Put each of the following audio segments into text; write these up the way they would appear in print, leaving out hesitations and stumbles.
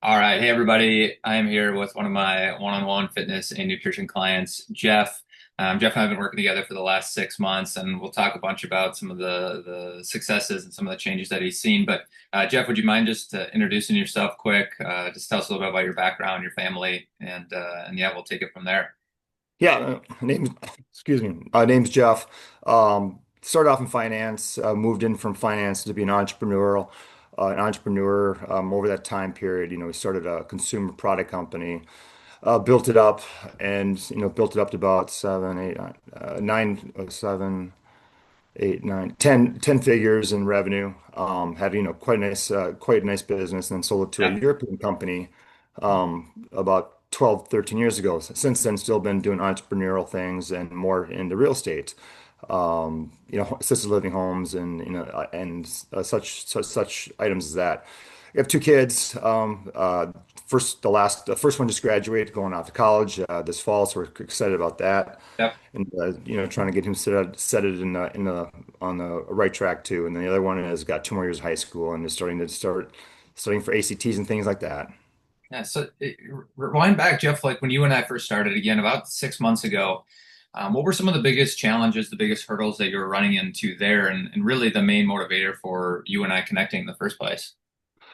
All right. Hey, everybody. I am here with one of my one-on-one fitness and nutrition clients, Jeff. Jeff and I have been working together for the last 6 months, and we'll talk a bunch about some of the successes and some of the changes that he's seen. But Jeff, would you mind just introducing yourself quick? Just tell us a little bit about your background, your family, and yeah, we'll take it from there. Yeah, excuse me. Name's Jeff. Started off in finance, moved in from finance to be an entrepreneur over that time period. We started a consumer product company, built it up, and built it up to about seven, eight, nine, seven, eight, nine, 10 figures in revenue. Had quite a nice business, and then sold it to a Yeah. European company about 12, 13 years ago. Since then, still been doing entrepreneurial things and more into real estate, assisted living homes and such items as that. We have two kids. The first one just graduated, going off to college this fall, so we're excited about that. Yep. And trying to get him set it in the on the right track too. And then the other one has got 2 more years of high school and is studying for ACTs and things like that. Yeah. So rewind back, Jeff, like when you and I first started again about 6 months ago. What were some of the biggest challenges, the biggest hurdles that you were running into there, and really the main motivator for you and I connecting in the first place?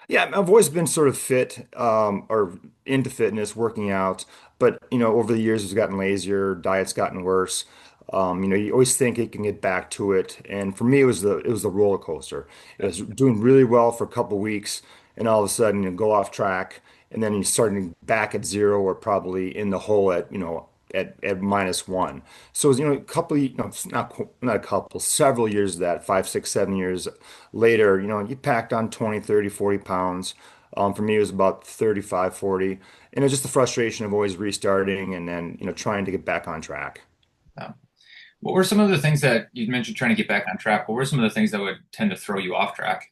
Yeah, I've always been sort of fit, or into fitness, working out, but over the years it's gotten lazier, diet's gotten worse. You always think you can get back to it, and for me it was the roller coaster. It was doing really well for a couple weeks, and all of a sudden you go off track, and then you're starting back at zero or probably in the hole at -1. So a couple, not a couple, several years of that, 5, 6, 7 years later, you packed on 20, 30, 40 pounds. For me, it was about 35, 40. And it's just the frustration of always restarting and then, trying to get back on track. Um, what were some of the things that you mentioned trying to get back on track? What were some of the things that would tend to throw you off track?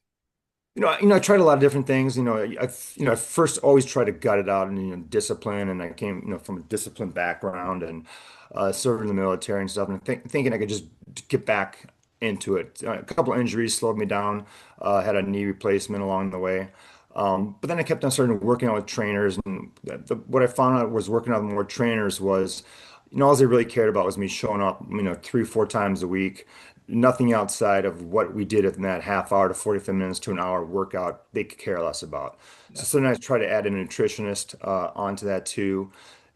I tried a lot of different things. I first always try to gut it out and discipline. And I came, from a disciplined background and served in the military and stuff, and thinking I could just get back into it. A couple of injuries slowed me down. Had a knee replacement along the way. But then I kept on starting working out with trainers, and what I found out was working out with more trainers was, all they really cared about was me showing up, 3, 4 times a week. Nothing outside of what we did in that half hour to 45 minutes to an hour workout, they could care less about. So sometimes I try to add a nutritionist onto that too.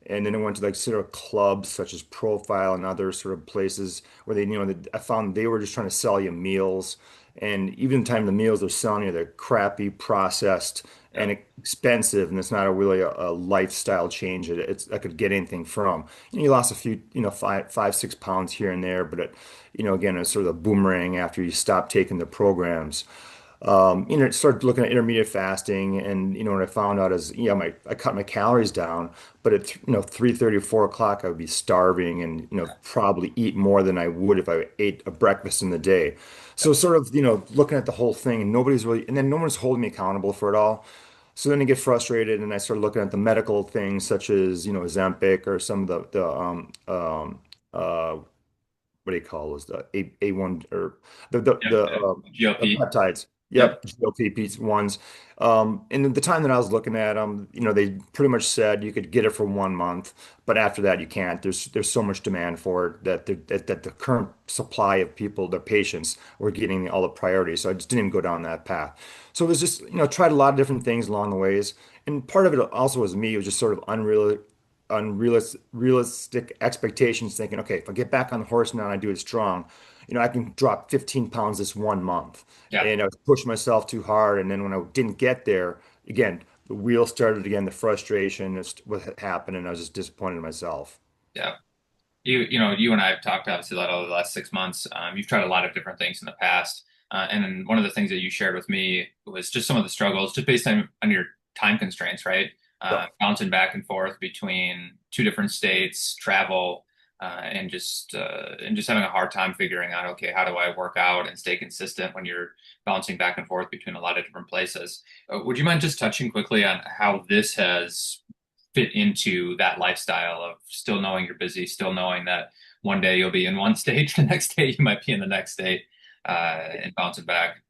And then I went to like sort of clubs such as Profile and other sort of places where I found they were just trying to sell you meals. And even the time the meals they're selling you, they're crappy, processed, Yeah. and expensive. And it's not really a lifestyle change. I could get anything from. You lost a few, 5, 5, 6 pounds here and there, but again, it's sort of a boomerang after you stop taking the programs. Started looking at intermediate fasting, and what I found out is, I cut my calories down, but at 3:30 or 4 o'clock, I would be starving, and probably eat more than I would if I ate a breakfast in the day. So sort of looking at the whole thing, and then no one's holding me accountable for it all. So then I get frustrated, and I start looking at the medical things such as Ozempic or some of the what do you call those, the A1 or Yep. the GLP. peptides. Yep. Yep, GLP ones. And at the time that I was looking at them, they pretty much said you could get it for 1 month, but after that you can't. There's so much demand for it that the current supply of people, the patients, were getting all the priority. So I just didn't even go down that path. So it was just, tried a lot of different things along the ways. And part of it also was me, it was just sort of realistic expectations, thinking, okay, if I get back on the horse now and I do it strong, I can drop 15 pounds this 1 month. Yeah. And I was pushing myself too hard. And then when I didn't get there, again, the wheel started again, the frustration is what had happened, and I was just disappointed in myself. Yeah. You and I have talked obviously a lot over the last 6 months. You've tried a lot of different things in the past, and then one of the things that you shared with me was just some of the struggles, just based on your time constraints, right? Yep. Bouncing back and forth between two different states, travel, and just having a hard time figuring out, okay, how do I work out and stay consistent when you're bouncing back and forth between a lot of different places? Would you mind just touching quickly on how this has fit into that lifestyle of still knowing you're busy, still knowing that one day you'll be in one state, the next day you might be in the next state, and bouncing back.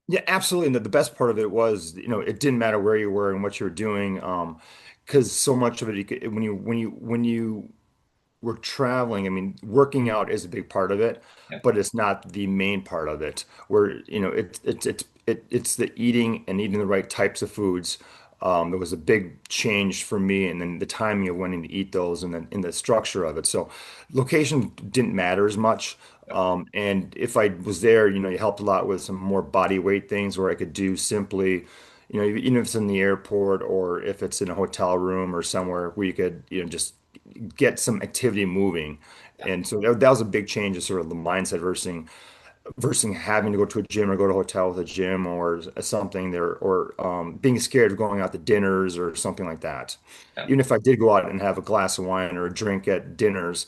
Yeah, absolutely. And the best part of it was, it didn't matter where you were and what you were doing, because so much of it, when you were traveling, I mean, working out is a big part of it, Yep. but it's not the main part of it. Where, it's the eating and eating the right types of foods. It was a big change for me, and then the timing of when to eat those, and then in the structure of it. So, location didn't matter as much. Yep. And if I was there, you helped a lot with some more body weight things where I could do simply, even if it's in the airport or if it's in a hotel room or somewhere where you could, just get some activity moving. Yeah. And so that was a big change of sort of the mindset versus having to go to a gym or go to a hotel with a gym or something there, or being scared of going out to dinners or something like that. Yep. Even if I did go out and have a glass of wine or a drink at dinners,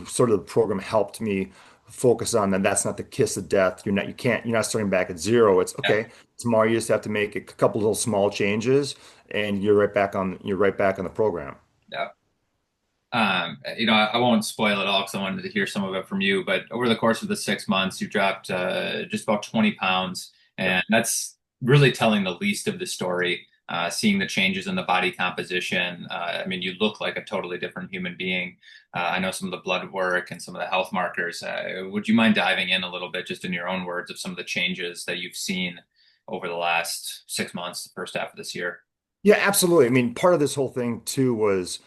sort of the program helped me focus on that. That's not the kiss of death. You're not starting back at zero. It's Yep. okay. Tomorrow you just have to make a couple little small changes and you're right back on the program. Yep. I won't spoil it all because I wanted to hear some of it from you. But over the course of the 6 months, you dropped just about 20 pounds, Yep. and that's really telling the least of the story. Seeing the changes in the body composition. I mean, you look like a totally different human being. I know some of the blood work and some of the health markers. Would you mind diving in a little bit, just in your own words, of some of the changes that you've seen over the last 6 months, the first half of this year? Yeah, absolutely. I mean, part of this whole thing too was,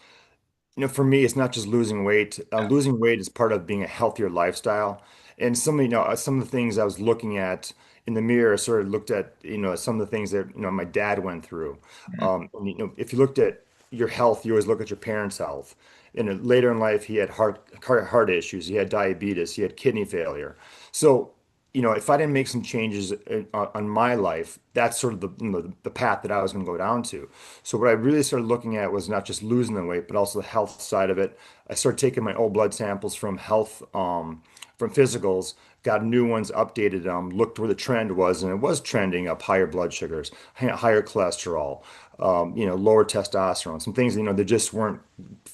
for me, it's not just losing weight. Yeah. Losing weight is part of being a healthier lifestyle. And some of the things I was looking at in the mirror, I sort of looked at, some of the things that, my dad went through. Mhm. And, if you looked at your health, you always look at your parents' health. And later in life, he had heart issues, he had diabetes, he had kidney failure. So, if I didn't make some changes on my life, that's sort of the path that I was going to go down to. So what I really started looking at was not just losing the weight, but also the health side of it. I started taking my old blood samples from from physicals, got new ones updated them, looked where the trend was, and it was trending up higher blood sugars, higher cholesterol, lower testosterone, some things, that just weren't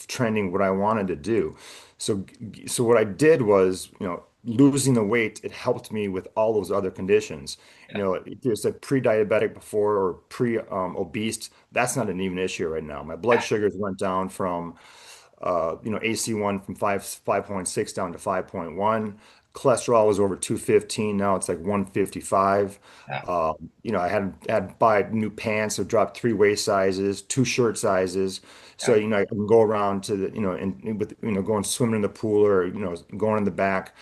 trending what I wanted to do. So, so what I did was, losing the weight, it helped me with all those other conditions. Yeah. If you're said pre-diabetic before or pre-obese, that's not an even issue right now. My blood sugars went down from, AC1 from 5.6 down to 5.1. Cholesterol was over 215. Now it's like 155. Yeah. I had to buy new pants. So dropped three waist sizes, two shirt sizes. So, Yeah. I can go around to the, and with, going swimming in the pool or, going in the back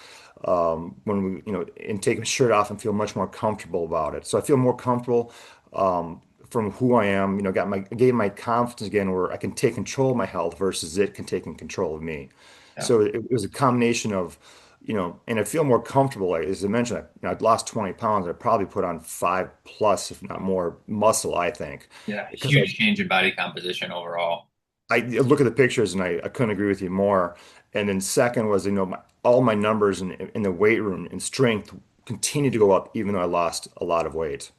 when and take my shirt off and feel much more comfortable about it. So I feel more comfortable from who I am, gave my confidence again where I can take control of my health versus it can take control of me. Yeah. So it was a combination of, and I feel more comfortable. Like, as I mentioned, I'd lost 20 pounds. I probably put on 5 plus, if not more, muscle, I think, Yeah. because Huge change in body composition overall. I look at the pictures and I couldn't agree with you more. And then second was, all my numbers in the weight room and strength continue to go up even though I lost a lot of weight.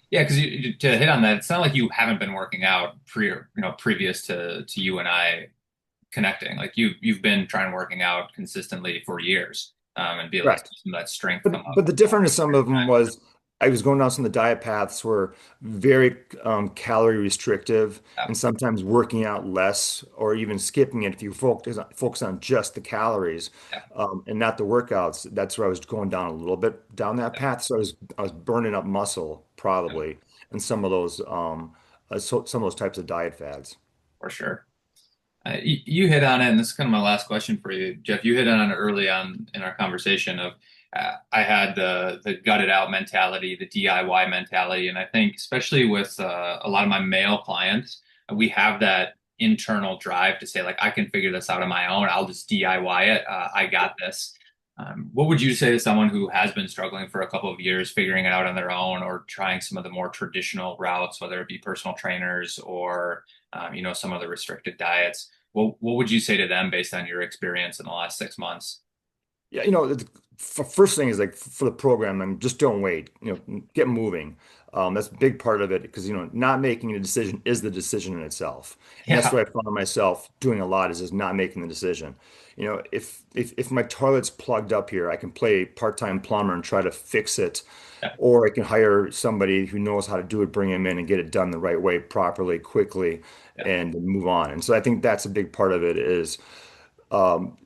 Yeah, because to hit on that, it's not like you haven't been working out previous to you and I connecting. Like you've been trying working out consistently for years, and be able to Right. see some of that strength come But up the difference in some over of them time. was I was going down some of the diet paths were very calorie restrictive Yeah. and sometimes working out less or even skipping it if you focus on just the calories Yeah. and not the workouts. That's where I was going down a little bit down that path. So I was burning up muscle Yeah, probably in some of those types of diet fads. for sure. You hit on it, and this is kind of my last question for you, Jeff. You hit on it early on in our conversation of I had the gut it out mentality, the DIY mentality, and I think especially with a lot of my male clients, we have that internal drive to say like I can figure this out on my own. I'll just DIY it. I got this. What would you say to someone who has been struggling for a couple of years, figuring it out on their own, or trying some of the more traditional routes, whether it be personal trainers or some of the restricted diets? What would you say to them based on your experience in the last 6 months? Yeah, first thing is like for the program, just don't wait. Get moving. That's a big part of it because not making a decision is the decision in itself, and that's Yeah. what I found myself doing a lot is just not making the decision. If my toilet's plugged up here, I can play part-time plumber and try to fix it, Yeah. or I can hire somebody who knows how to do it, bring him in and get it done the right way, properly, quickly, Yeah. and move on. And so I think that's a big part of it is. Um,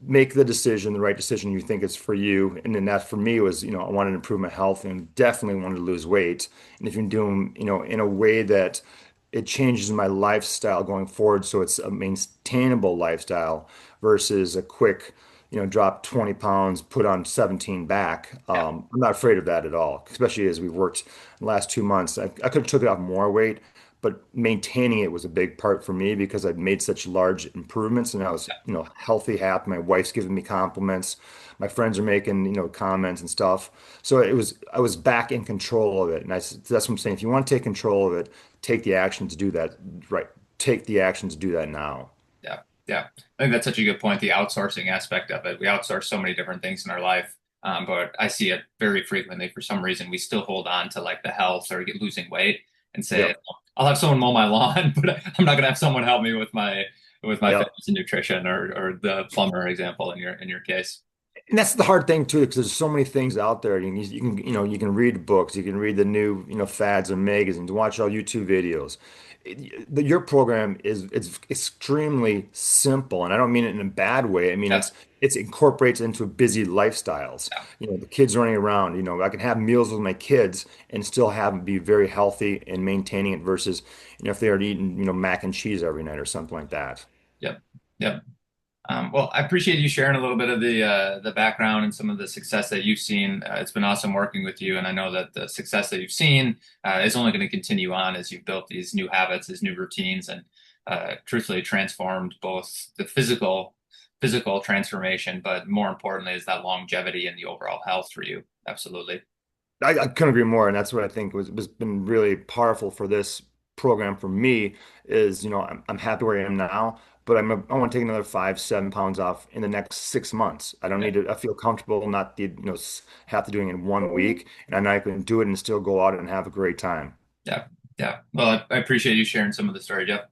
Make the decision, the right decision you think is for you. And then that for me was, I wanted to improve my health and definitely wanted to lose weight. And if you're doing, in a way that it changes my lifestyle going forward, so it's a maintainable lifestyle versus a quick, drop 20 pounds, put on 17 back. Yeah. I'm not afraid of that at all, especially as we've worked the last 2 months. I could have took it off more weight, but maintaining it was a big part for me because I'd made such large improvements and I was, healthy, happy. My wife's giving me compliments. My friends are making, comments and stuff. So I was back in control of it. And that's what I'm saying. If you want to take control of it, take the action to do that. Right. Take the action to do that now. Yeah, yeah. I think that's such a good point, the outsourcing aspect of it. We outsource so many different things in our life, but I see it very frequently. For some reason, we still hold on to like the health or get losing weight and say, Yep. "I'll have someone mow my lawn," but I'm not going to have someone help me with my Yep. fitness and nutrition, or the plumber example in your case. And that's the hard thing too, because there's so many things out there. You can read books, you can read the new, fads and magazines, watch all YouTube videos. Your program is it's extremely simple, and I don't mean it in a bad way. I mean Yeah, it's incorporates into busy lifestyles. yeah, The kids running around. I can have meals with my kids and still have them be very healthy and maintaining it versus, if they are eating, mac and cheese every night or something like that. yep, yep. Well, I appreciate you sharing a little bit of the background and some of the success that you've seen. It's been awesome working with you, and I know that the success that you've seen is only going to continue on as you've built these new habits, these new routines, and truthfully transformed both the physical transformation, but more importantly, is that longevity and the overall health for you. Absolutely. I couldn't agree more, and that's what I think was been really powerful for this program for me is, I'm happy where I am now, but I want to take another 5, 7 pounds off in the next 6 months. I don't Yeah, need to. I feel comfortable not have to doing it in one week, and I know I can do it and still go out and have a great time. yeah, yeah. Well, I appreciate you sharing some of the story, Jeff.